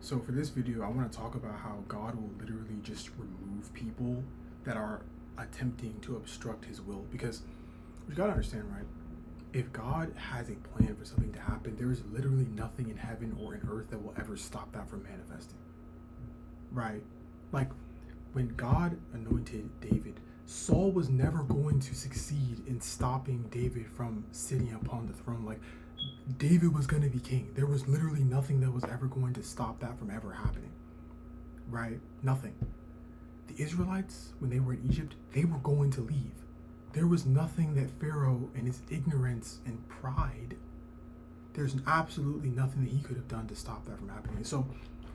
So for this video, I want to talk about how God will literally just remove people that are attempting to obstruct his will. Because you gotta understand, right? If God has a plan for something to happen, there is literally nothing in heaven or in earth that will ever stop that from manifesting. Right? Like when God anointed David, Saul was never going to succeed in stopping David from sitting upon the throne. Like David was going to be king. There was literally nothing that was ever going to stop that from ever happening. Right? Nothing. The Israelites, when they were in Egypt, they were going to leave. There was nothing that Pharaoh, in his ignorance and pride, there's absolutely nothing that he could have done to stop that from happening. So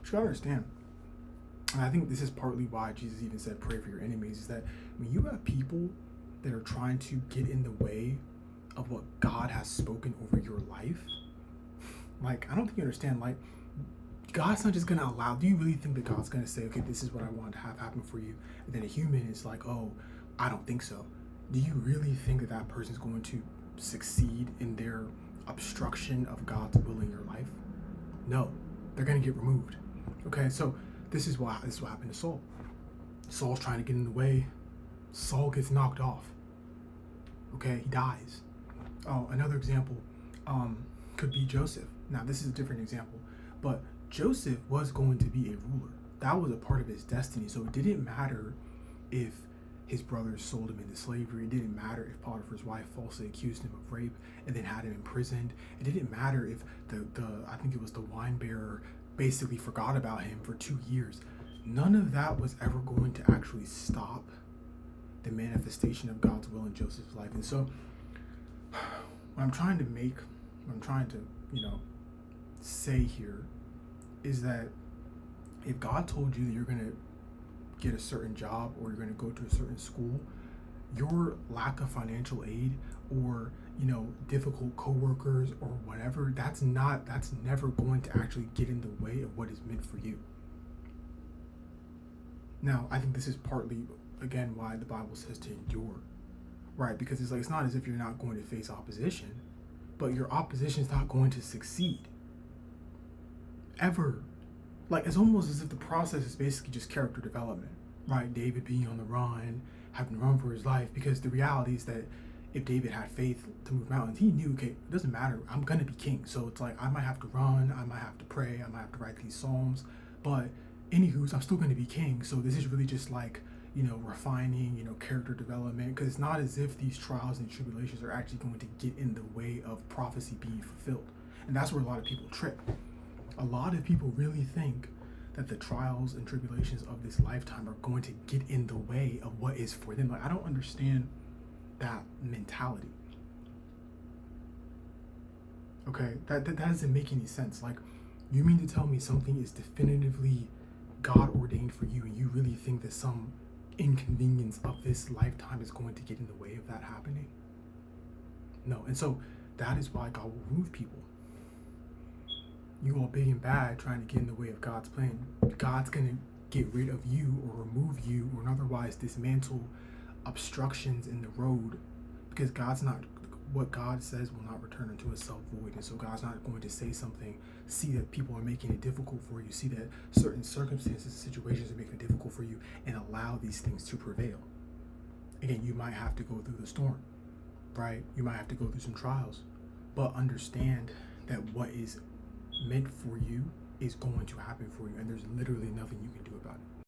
you gotta understand, and I think this is partly why Jesus even said pray for your enemies, is that when you have people that are trying to get in the way of what God has spoken over your life, like, I don't think you understand, like, God's not just gonna allow. Do you really think that God's gonna say, okay, this is what I want to have happen for you, and then a human is like, oh, I don't think so? Do you really think that that person's going to succeed in their obstruction of God's will in your life? No, they're gonna get removed. Okay, so this is what happened to Saul. Saul's trying to get in the way. Saul gets knocked off. Okay, he dies. Oh, another example could be Joseph. Now, this is a different example, but Joseph was going to be a ruler. That was a part of his destiny. So it didn't matter if his brothers sold him into slavery. It didn't matter if Potiphar's wife falsely accused him of rape and then had him imprisoned. It didn't matter if the I think it was the wine bearer basically forgot about him for 2 years. None of that was ever going to actually stop the manifestation of God's will in Joseph's life. And so what I'm trying to say here is that if God told you that you're going to get a certain job or you're going to go to a certain school, your lack of financial aid or difficult coworkers or whatever, that's never going to actually get in the way of what is meant for you. Now, I think this is partly, again, why the Bible says to endure, right? Because it's not as if you're not going to face opposition, but your opposition is not going to succeed ever. Like, it's almost as if the process is basically just character development, right? David being on the run, having to run for his life, because the reality is that if David had faith to move mountains, he knew, okay, it doesn't matter, I'm gonna be king. So it's like, I might have to run, I might have to pray, I might have to write these psalms, but anywho's, I'm still gonna be king. So this is really just like, refining, character development, because it's not as if these trials and tribulations are actually going to get in the way of prophecy being fulfilled. And that's where a lot of people trip. A lot of people really think that the trials and tribulations of this lifetime are going to get in the way of what is for them. Like, I don't understand that mentality. Okay, that doesn't make any sense. Like, you mean to tell me something is definitively God ordained for you, and you really think that some inconvenience of this lifetime is going to get in the way of that happening? No. And so that is why God will remove people. You all big and bad trying to get in the way of God's plan, God's going to get rid of you or remove you or otherwise dismantle obstructions in the road, because what God says will not return unto itself void. And so God's not going to say something, see that people are making it difficult for you, see that certain circumstances and situations are making it difficult for you, and allow these things to prevail. Again, you might have to go through the storm, right? You might have to go through some trials, but understand that what is meant for you is going to happen for you, and there's literally nothing you can do about it.